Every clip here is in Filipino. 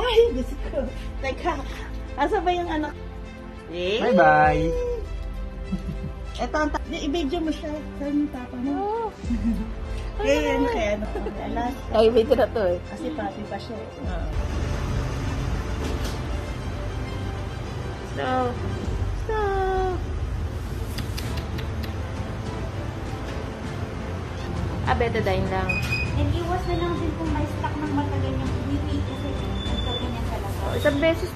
Ay, Diyos ko. Teka, asa ba yung anak? Eh? Bye-bye. Ito, i-video mo siya. Saan yung tapa mo? Kaya ano, alas. Ay, video na to eh. Kasi papi pa siya eh. Stop. Betadine lang. And iwas na lang din kung may stock ng matagal yung umiwi kasi nagkaganyan talaga. Isang beses.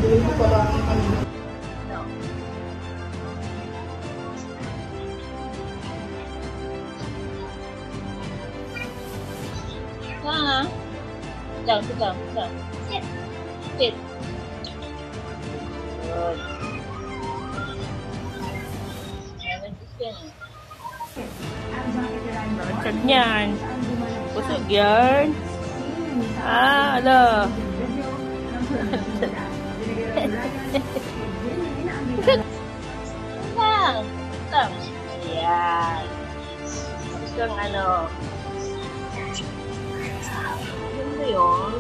Hindi pa lang ano. Sit down. Sit. Good. Nakachag niyan. Pusog yan. Ala. Lang. Yan. Pusog ano. Yun ba yun?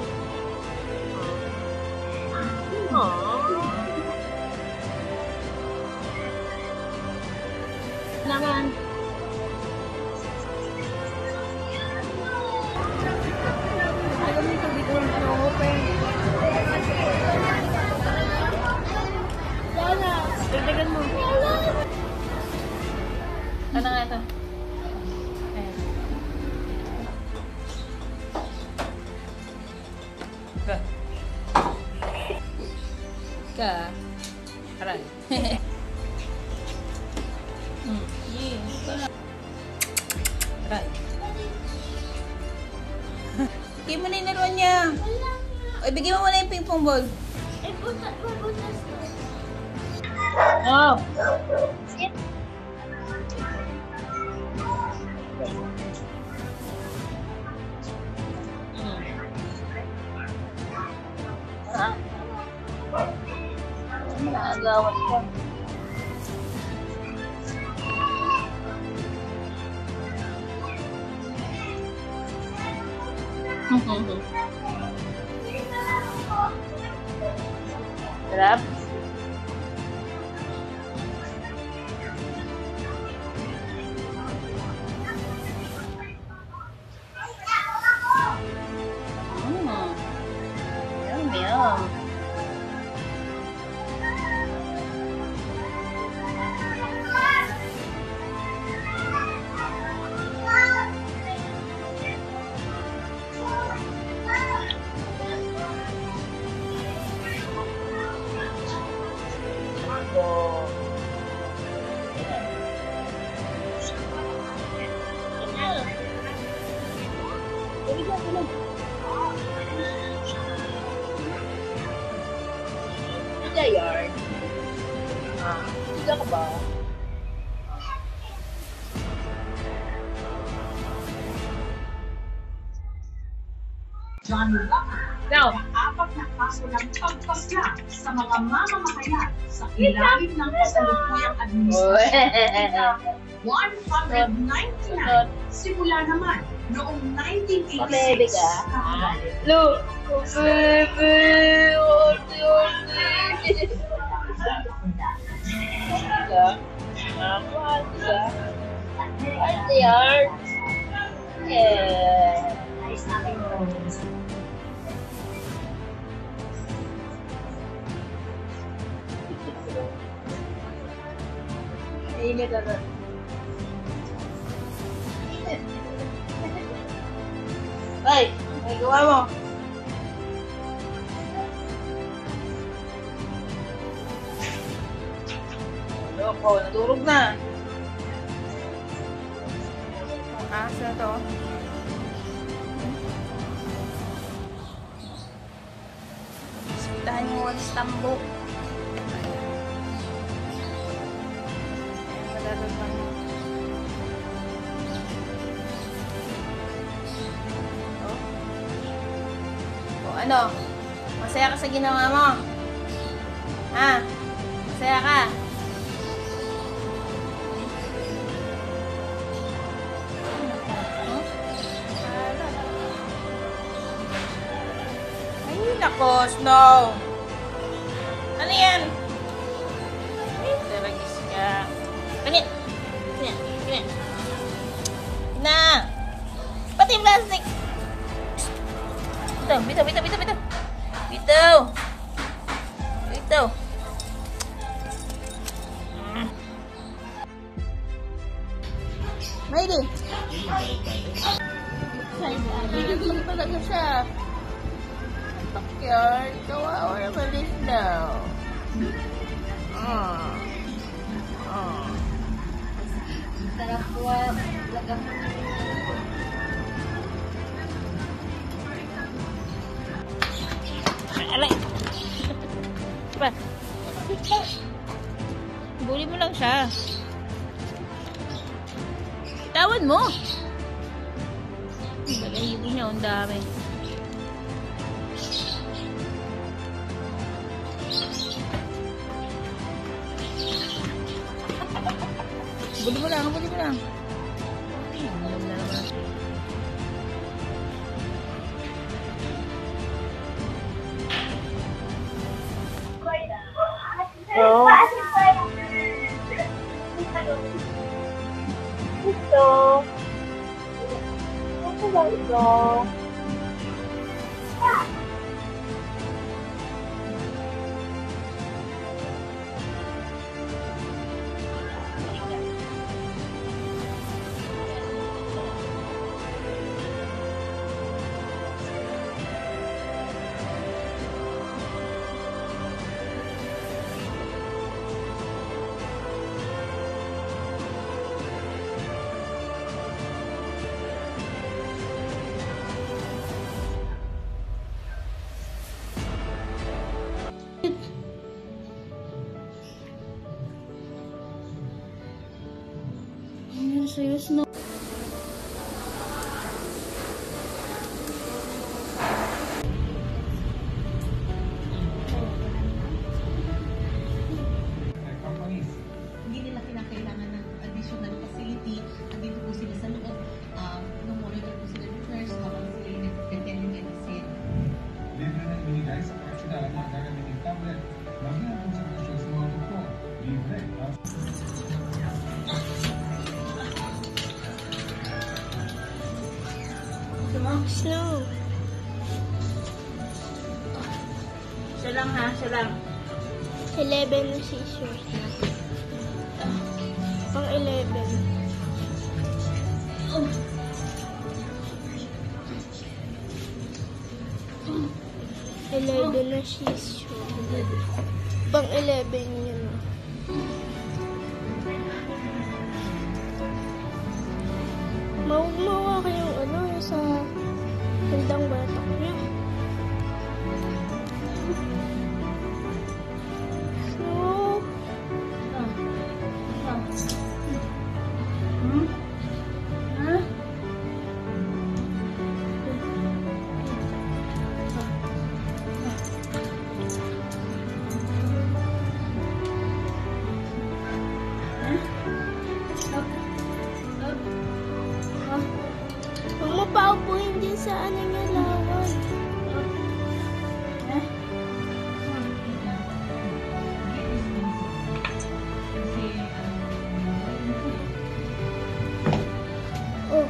Naman. Alam mo ito dito ang open. Lala. Dagdagan mo. Ano nga ito? Ka. Aray. Aray. Bigyan mo na yung naruan niya. Ay, bigyan mo muna yung ping pong ball. Eh, butas. Oh. Sit. Nakagawan ka. Sarap. Yum. Yarn. Hindi ka ba? John Locke, apat na kaso ng pagpasla sa mga mamamahayag sa ilalim ng kasalukuyang administrasyon. 199 simula naman noong 1986. Look! Baby! Ingat na. Ay, may gawa mo. Loko, naturog na. Ang asa to. Sitahan mo ang stambok. Ano? Masaya ka sa ginawa mo? Ha? Masaya ka? Ako, Snow. Ano yan? Taragis ka. Ganyan. Ganyan. Ganyan. Na. Pati yung plastic. Bitaw, bitaw, bitaw, bitaw, bitaw. Bitaw. Bitaw. Mayday. Bigyan lang talaga siya. Backyard. Kawawa naman din Snow. Sarap po. Lagam mo. Alay. Diba? Buli mo lang siya. Tawan mo. Balahibo niya. Ang dami. Buli mo lang. Buli mo lang. Alam na naman. So, Ano sa'yo, Snow? Companies. Hindi nila kinakailangan ng additional facility. Andito po sila sa loob. Namonitor po sila ng nurse habang sila yung nag-telemedicine. Libre na ibinigay sa personal na gagamitin tablet. Maging kung sa presyo sa mga doktor. Libre. Snow. Siya lang ha, siya lang. 11 na seizures na. Pang 11. Oh. 11 na seizures. Pang 11 yun. Mawa kayong ano sa tandang batak niya. So, huwag mo paupuin din sa ano niya lawan. Oh.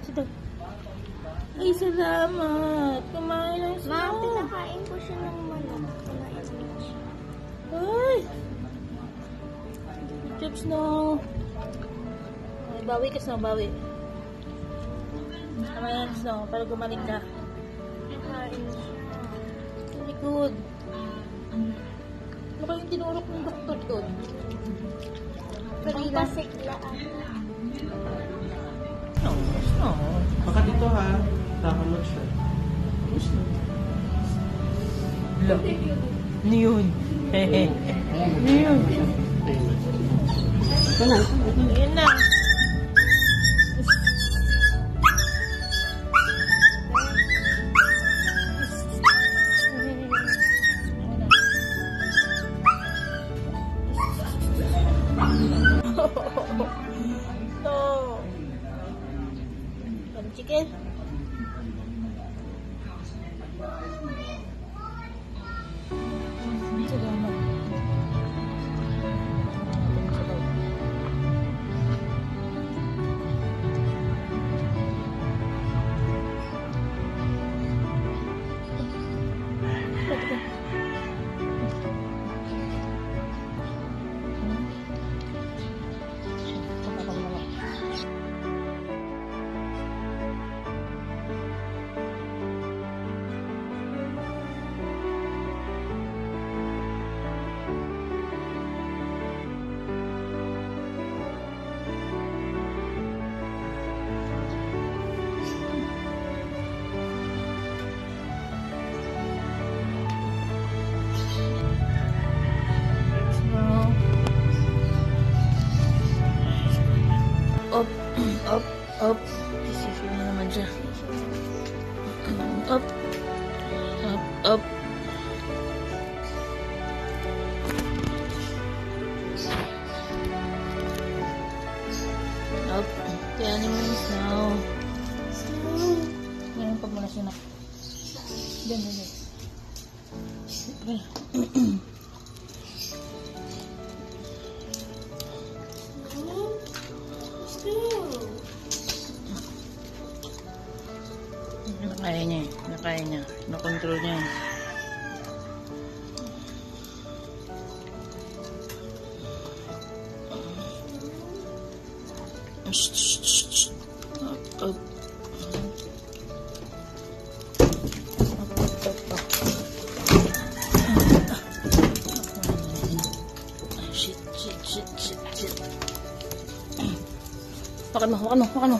Ito. Ay, salamat. Kumain ng Snow. Ma'am, pinakain ko siya ng manok. Kumain ko siya. Ay! Good job, Snow. Ay, bawi ka, Snow. Bawi. Tama yan, Snow. Para gumaling ka. Pinakain siya. Very good. Ano kayong tinurok ng doktor doon? Ang pasiglaan. Snow. Baka dito ha, nakakamot siya. Lo. Ano yun? Ano yun? Ito na. Ayan na. No. Chicken. Up. Isipin mo naman siya. Up. Up. 20 minutes now. Ngayon pa muna siya na. Diyan. Nakaya niya. Nakontrol niya. Up. Shit. Hawakan mo.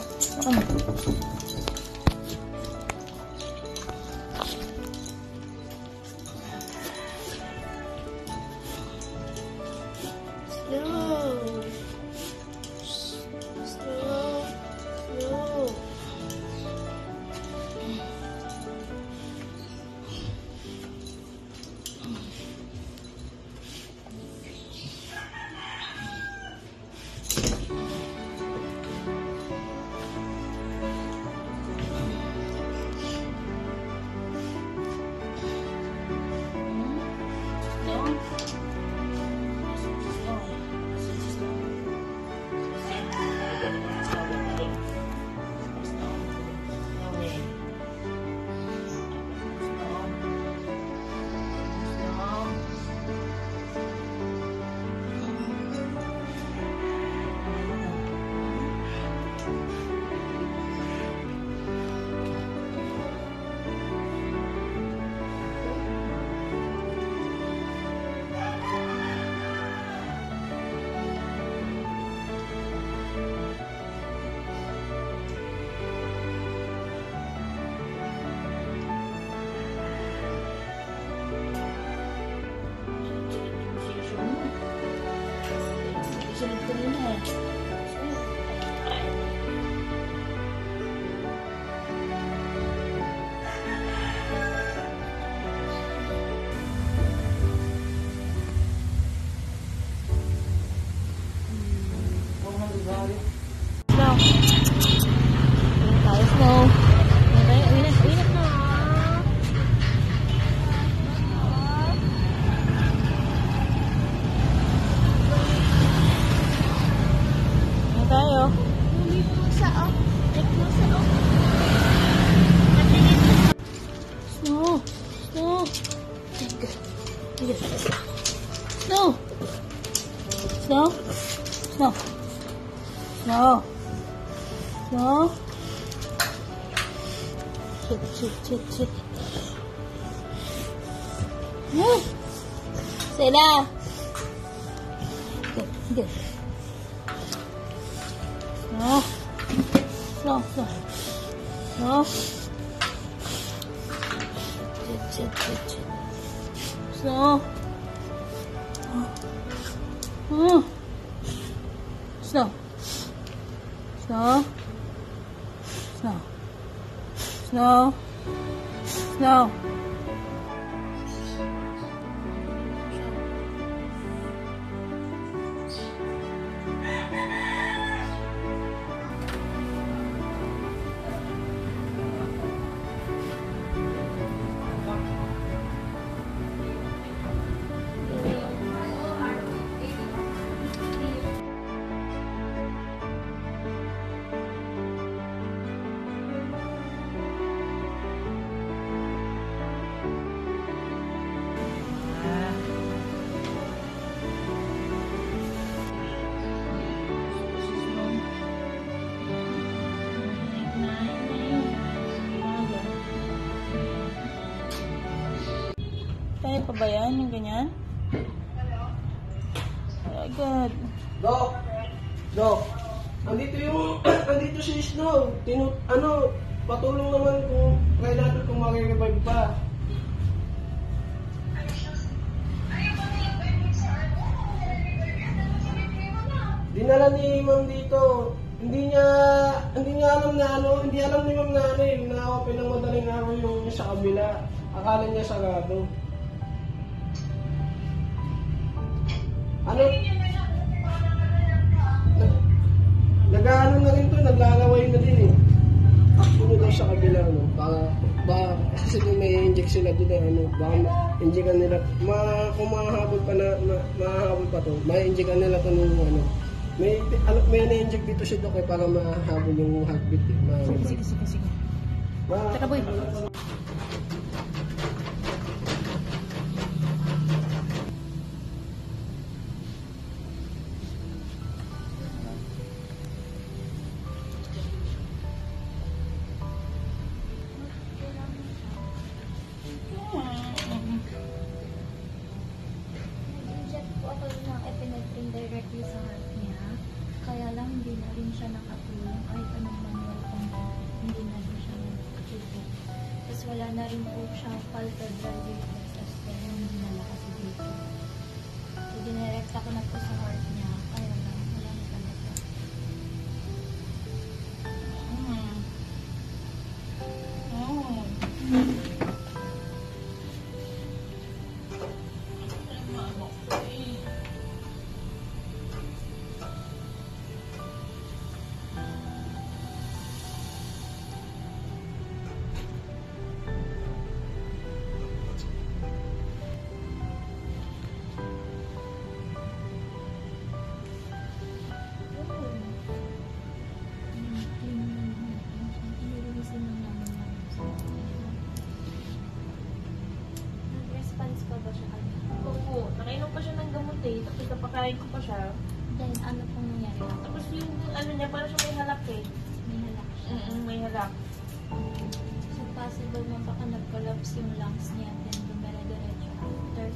Slow. No. Shit. Sela. Good. No. Shit. Snow. Snow. Snow. Snow. Snow. Kaya pa ba yan? Yung ganyan? Oh my God. Dok! Dok! Andito si Snow. Patulong naman kung try natin kung mag-revive pa. Dinala ni Ma'am dito. Hindi niya alam na hindi alam ni Ma'am na open ng madaling araw yung sa kabila. Akala niya sarado. Nag-ano na rin to, naglalaway na din eh. Takbo daw sa kabila, baka kasi kung may inject sila doon, baka injectan nila, kung mahahabol pa to, may injectan nila to nung may na-inject dito si Doc para mahabol yung heartbeat eh. Sige. Tara boy. Inject po ako ng epinephrine directly sa heart niya. Kaya lang hindi na rin siya nakatulong kahit anong manual kung hindi na rin siya nakatulong. Tapos wala na rin po siyang palpebral reflexes kaya hindi na nakasi dito. So dinirect ako na po sa heart niya. Kaya lang wala na talaga. Nag-response pa ba siya kanina? Opo, nakainom pa siya ng gamot eh. Tapos napakain ko pa siya. Then ano pong nangyari? Tapos yung ano niya, parang siya may halak eh. May halak siya. May halak. So possible man baka nag-collapse yung lungs niya then dumere-diretso after.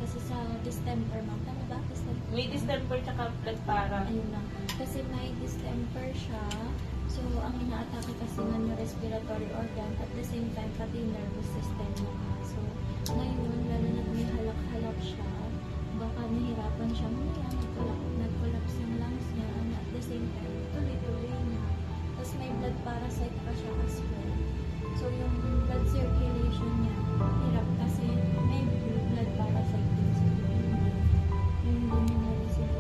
Kasi sa distemper ma'am, tama ba? Distemper? May distemper tsaka blood para. Ayun lang. Kasi may distemper siya. So, ang ina-atake kasi ng yung respiratory organ at the same time pati yung nervous system niya. So, ngayon, lalo na may halak-halak siya, baka nahirapan siya muna, nag-collapse yung lungs niya, and at the same time, tuloy-tuloy na. Tapos may blood parasite pa siya as well. So, yung blood circulation niya, hirap kasi may blood parasite din sa yung hindi niya na-receive.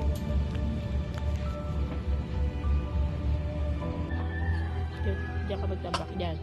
Diyan ka magtabak dyan.